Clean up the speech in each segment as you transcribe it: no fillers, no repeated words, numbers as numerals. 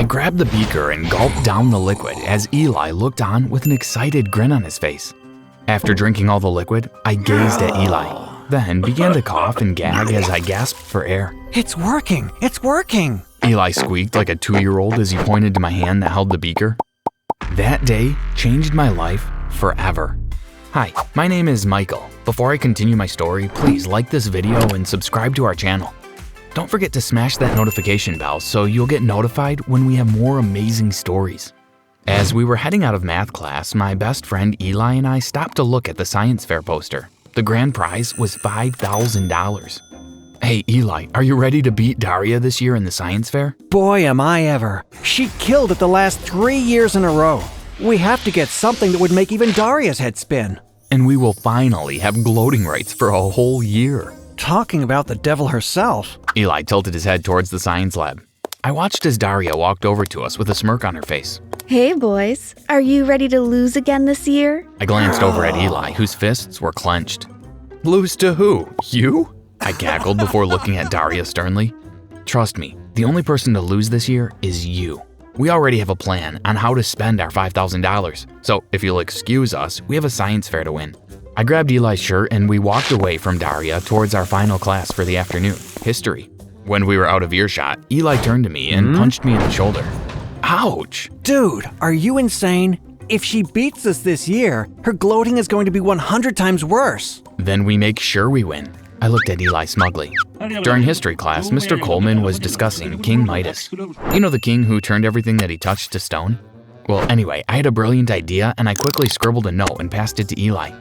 grabbed the beaker and gulped down the liquid as Eli looked on with an excited grin on his face. After drinking all the liquid, I gazed at Eli, then began to cough and gag as I gasped for air. It's working! It's working! Eli squeaked like a 2-year-old as he pointed to my hand that held the beaker. That day changed my life forever. Hi, my name is Michael. Before I continue my story, please like this video and subscribe to our channel. Don't forget to smash that notification bell so you'll get notified when we have more amazing stories. As we were heading out of math class, my best friend Eli and I stopped to look at the science fair poster. The grand prize was $5,000. Hey Eli, are you ready to beat Daria this year in the science fair? Boy, am I ever. She killed it the last 3 years in a row. We have to get something that would make even Daria's head spin. And we will finally have gloating rights for a whole year. Talking about the devil herself. Eli tilted his head towards the science lab. I watched as Daria walked over to us with a smirk on her face. Hey boys, are you ready to lose again this year? I glanced over at Eli, whose fists were clenched. Lose to who? You? I cackled before looking at Daria sternly. Trust me, the only person to lose this year is you. We already have a plan on how to spend our $5,000, so if you'll excuse us, we have a science fair to win. I grabbed Eli's shirt and we walked away from Daria towards our final class for the afternoon, history. When we were out of earshot, Eli turned to me and punched me in the shoulder. Ouch! Dude, are you insane? If she beats us this year, her gloating is going to be 100 times worse. Then we make sure we win. I looked at Eli smugly. During history class, Mr. Coleman was discussing King Midas. You know the king who turned everything that he touched to stone? Well, anyway, I had a brilliant idea and I quickly scribbled a note and passed it to Eli.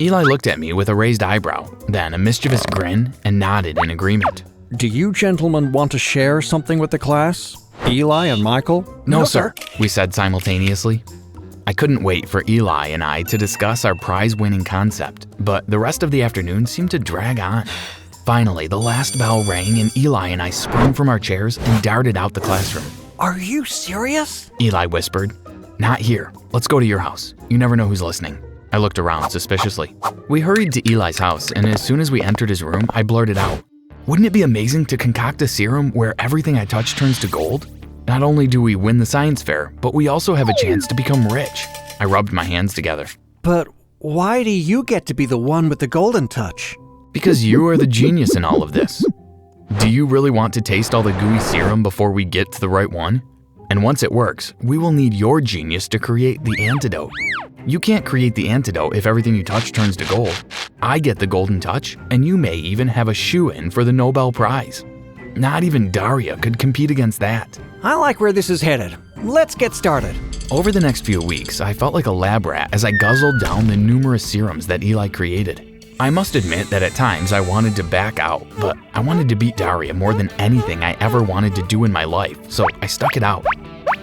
Eli looked at me with a raised eyebrow, then a mischievous grin, and nodded in agreement. Do you gentlemen want to share something with the class? Eli and Michael? No, sir, we said simultaneously. I couldn't wait for Eli and I to discuss our prize-winning concept, but the rest of the afternoon seemed to drag on. Finally, the last bell rang and Eli and I sprung from our chairs and darted out the classroom. Are you serious? Eli whispered. Not here. Let's go to your house. You never know who's listening. I looked around suspiciously. We hurried to Eli's house, and as soon as we entered his room, I blurted out, "Wouldn't it be amazing to concoct a serum where everything I touch turns to gold? Not only do we win the science fair, but we also have a chance to become rich." I rubbed my hands together. But why do you get to be the one with the golden touch? Because you are the genius in all of this. Do you really want to taste all the gooey serum before we get to the right one? And once it works, we will need your genius to create the antidote. You can't create the antidote if everything you touch turns to gold. I get the golden touch, and you may even have a shoe-in for the Nobel Prize. Not even Daria could compete against that. I like where this is headed. Let's get started. Over the next few weeks, I felt like a lab rat as I guzzled down the numerous serums that Eli created. I must admit that at times I wanted to back out, but I wanted to beat Daria more than anything I ever wanted to do in my life, so I stuck it out.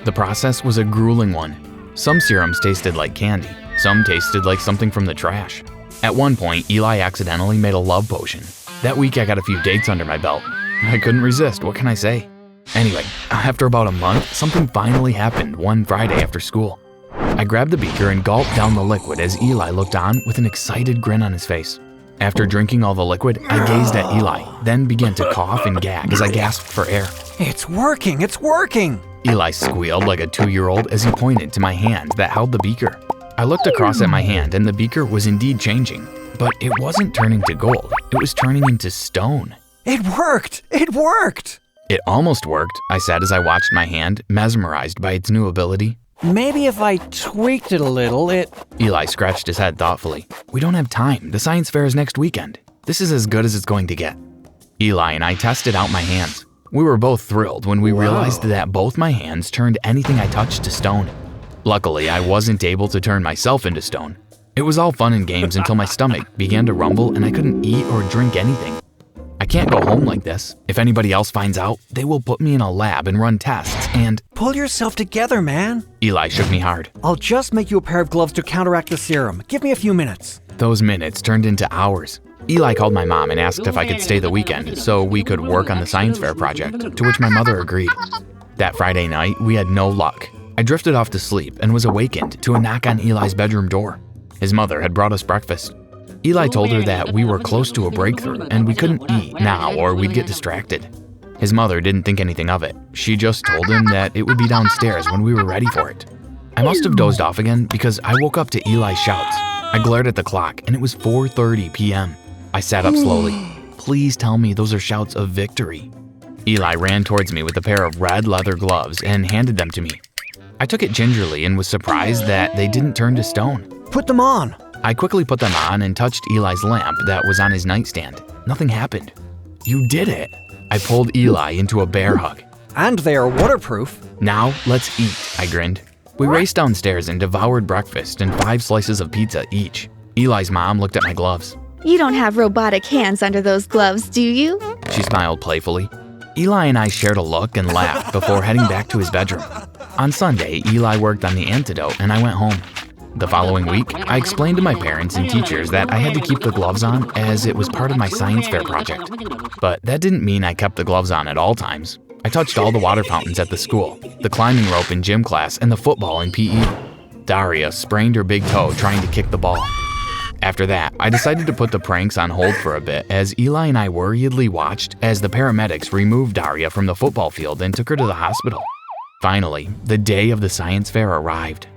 The process was a grueling one. Some serums tasted like candy, some tasted like something from the trash. At one point, Eli accidentally made a love potion. That week I got a few dates under my belt. I couldn't resist, what can I say? Anyway, after about a month, something finally happened one Friday after school. I grabbed the beaker and gulped down the liquid as Eli looked on with an excited grin on his face. After drinking all the liquid, I gazed at Eli, then began to cough and gag as I gasped for air. It's working! It's working! Eli squealed like a 2-year-old as he pointed to my hand that held the beaker. I looked across at my hand and the beaker was indeed changing, but it wasn't turning to gold, it was turning into stone. It worked! It worked! It almost worked, I said as I watched my hand, mesmerized by its new ability. Maybe if I tweaked it a little, Eli scratched his head thoughtfully. We don't have time. The science fair is next weekend. This is as good as it's going to get. Eli and I tested out my hands. We were both thrilled when we realized that both my hands turned anything I touched to stone. Luckily, I wasn't able to turn myself into stone. It was all fun and games until my stomach began to rumble and I couldn't eat or drink anything. I can't go home like this. If anybody else finds out, they will put me in a lab and run tests and… Pull yourself together, man. Eli shook me hard. I'll just make you a pair of gloves to counteract the serum. Give me a few minutes. Those minutes turned into hours. Eli called my mom and asked if I could stay the weekend so we could work on the science fair project, to which my mother agreed. That Friday night, we had no luck. I drifted off to sleep and was awakened to a knock on Eli's bedroom door. His mother had brought us breakfast. Eli told her that we were close to a breakthrough and we couldn't eat now or we'd get distracted. His mother didn't think anything of it. She just told him that it would be downstairs when we were ready for it. I must have dozed off again because I woke up to Eli's shouts. I glared at the clock and it was 4:30 p.m. I sat up slowly. Please tell me those are shouts of victory. Eli ran towards me with a pair of red leather gloves and handed them to me. I took it gingerly and was surprised that they didn't turn to stone. Put them on. I quickly put them on and touched Eli's lamp that was on his nightstand. Nothing happened. You did it. I pulled Eli into a bear hug. And they are waterproof. Now let's eat, I grinned. We raced downstairs and devoured breakfast and 5 slices of pizza each. Eli's mom looked at my gloves. You don't have robotic hands under those gloves, do you? She smiled playfully. Eli and I shared a look and laughed before heading back to his bedroom. On Sunday, Eli worked on the antidote and I went home. The following week, I explained to my parents and teachers that I had to keep the gloves on as it was part of my science fair project. But that didn't mean I kept the gloves on at all times. I touched all the water fountains at the school, the climbing rope in gym class, and the football in PE. Daria sprained her big toe trying to kick the ball. After that, I decided to put the pranks on hold for a bit as Eli and I worriedly watched as the paramedics removed Daria from the football field and took her to the hospital. Finally, the day of the science fair arrived.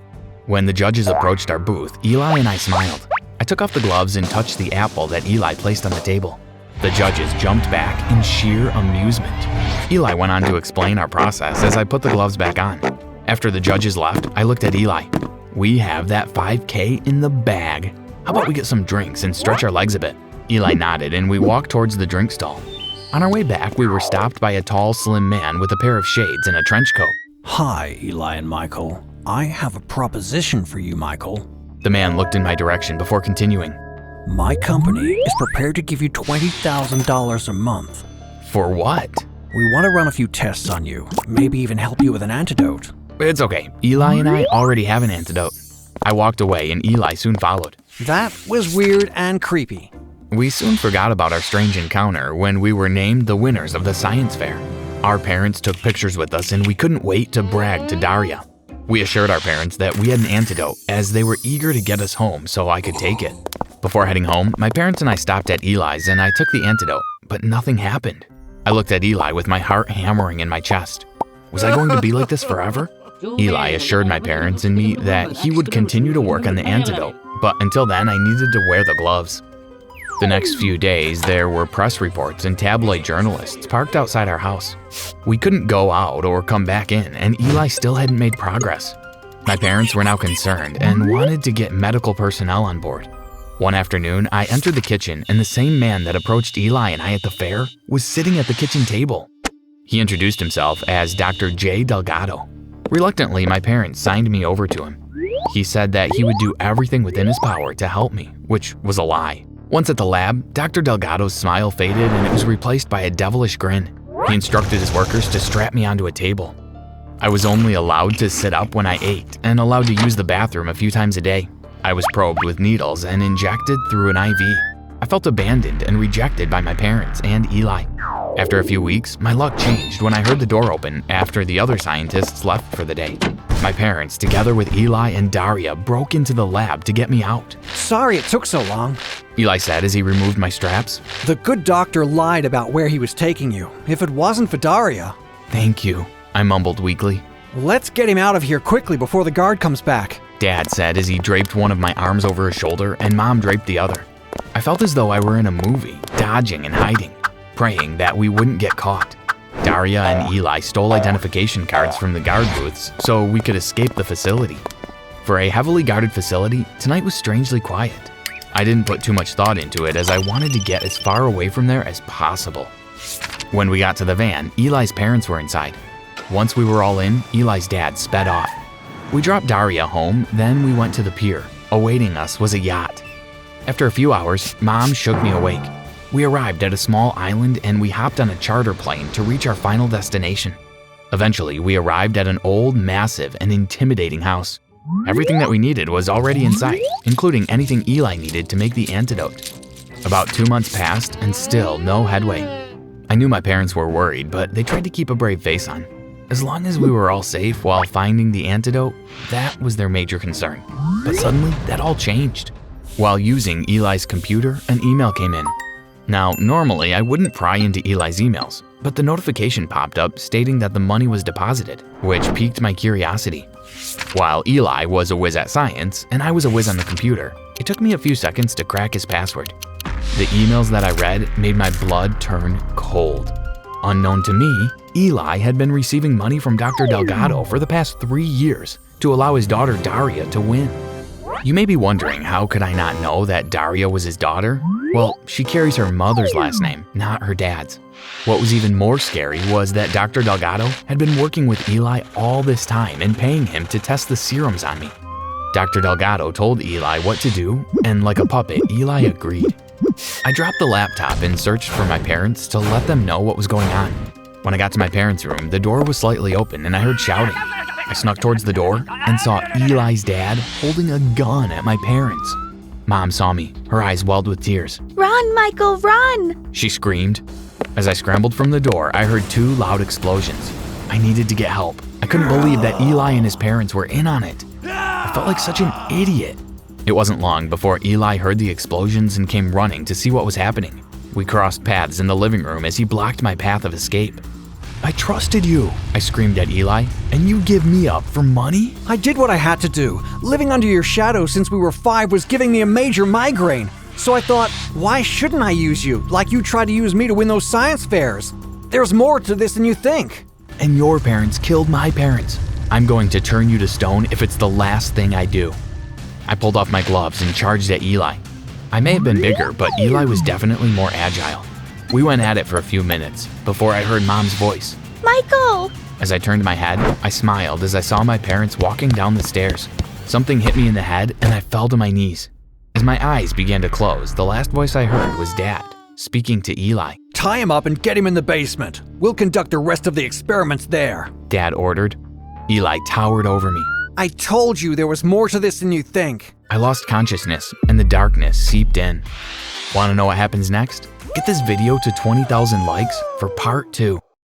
When the judges approached our booth, Eli and I smiled. I took off the gloves and touched the apple that Eli placed on the table. The judges jumped back in sheer amusement. Eli went on to explain our process as I put the gloves back on. After the judges left, I looked at Eli. We have that 5K in the bag. How about we get some drinks and stretch our legs a bit? Eli nodded and we walked towards the drink stall. On our way back, we were stopped by a tall, slim man with a pair of shades and a trench coat. Hi, Eli and Michael. I have a proposition for you, Michael. The man looked in my direction before continuing. My company is prepared to give you $20,000 a month. For what? We want to run a few tests on you, maybe even help you with an antidote. It's okay. Eli and I already have an antidote. I walked away and Eli soon followed. That was weird and creepy. We soon forgot about our strange encounter when we were named the winners of the science fair. Our parents took pictures with us and we couldn't wait to brag to Daria. We assured our parents that we had an antidote as they were eager to get us home so I could take it. Before heading home, my parents and I stopped at Eli's and I took the antidote, but nothing happened. I looked at Eli with my heart hammering in my chest. Was I going to be like this forever? Eli assured my parents and me that he would continue to work on the antidote, but until then I needed to wear the gloves. The next few days, there were press reports and tabloid journalists parked outside our house. We couldn't go out or come back in, and Eli still hadn't made progress. My parents were now concerned and wanted to get medical personnel on board. One afternoon, I entered the kitchen, and the same man that approached Eli and I at the fair was sitting at the kitchen table. He introduced himself as Dr. J. Delgado. Reluctantly, my parents signed me over to him. He said that he would do everything within his power to help me, which was a lie. Once at the lab, Dr. Delgado's smile faded and it was replaced by a devilish grin. He instructed his workers to strap me onto a table. I was only allowed to sit up when I ate and allowed to use the bathroom a few times a day. I was probed with needles and injected through an IV. I felt abandoned and rejected by my parents and Eli. After a few weeks, my luck changed when I heard the door open after the other scientists left for the day. My parents, together with Eli and Daria, broke into the lab to get me out. Sorry it took so long. Eli said as he removed my straps. The good doctor lied about where he was taking you. If it wasn't for Daria. Thank you, I mumbled weakly. Let's get him out of here quickly before the guard comes back. Dad said as he draped one of my arms over his shoulder and Mom draped the other. I felt as though I were in a movie, dodging and hiding, praying that we wouldn't get caught. Daria and Eli stole identification cards from the guard booths so we could escape the facility. For a heavily guarded facility, tonight was strangely quiet. I didn't put too much thought into it as I wanted to get as far away from there as possible. When we got to the van, Eli's parents were inside. Once we were all in, Eli's dad sped off. We dropped Daria home, then we went to the pier. Awaiting us was a yacht. After a few hours, Mom shook me awake. We arrived at a small island and we hopped on a charter plane to reach our final destination. Eventually, we arrived at an old, massive, and intimidating house. Everything that we needed was already in sight, including anything Eli needed to make the antidote. About 2 months passed and still no headway. I knew my parents were worried, but they tried to keep a brave face on. As long as we were all safe while finding the antidote, that was their major concern. But suddenly, that all changed. While using Eli's computer, an email came in. Now, normally I wouldn't pry into Eli's emails, but the notification popped up stating that the money was deposited, which piqued my curiosity. While Eli was a whiz at science and I was a whiz on the computer, it took me a few seconds to crack his password. The emails that I read made my blood turn cold. Unknown to me, Eli had been receiving money from Dr. Delgado for the past 3 years to allow his daughter Daria to win. You may be wondering, how could I not know that Daria was his daughter? Well, she carries her mother's last name, not her dad's. What was even more scary was that Dr. Delgado had been working with Eli all this time and paying him to test the serums on me. Dr. Delgado told Eli what to do, and like a puppet, Eli agreed. I dropped the laptop and searched for my parents to let them know what was going on. When I got to my parents' room, the door was slightly open and I heard shouting. I snuck towards the door and saw Eli's dad holding a gun at my parents. Mom saw me, her eyes welled with tears. Run, Michael, run! She screamed. As I scrambled from the door, I heard 2 loud explosions. I needed to get help. I couldn't believe that Eli and his parents were in on it. I felt like such an idiot. It wasn't long before Eli heard the explosions and came running to see what was happening. We crossed paths in the living room as he blocked my path of escape. I trusted you, I screamed at Eli, and you give me up for money? I did what I had to do. Living under your shadow since we were 5 was giving me a major migraine. So I thought, why shouldn't I use you, like you tried to use me to win those science fairs? There's more to this than you think. And your parents killed my parents. I'm going to turn you to stone if it's the last thing I do. I pulled off my gloves and charged at Eli. I may have been bigger, but Eli was definitely more agile. We went at it for a few minutes before I heard Mom's voice. Michael! As I turned my head, I smiled as I saw my parents walking down the stairs. Something hit me in the head and I fell to my knees. As my eyes began to close, the last voice I heard was Dad, speaking to Eli. Tie him up and get him in the basement. We'll conduct the rest of the experiments there. Dad ordered. Eli towered over me. I told you there was more to this than you think. I lost consciousness and the darkness seeped in. Want to know what happens next? Get this video to 20,000 likes for part 2.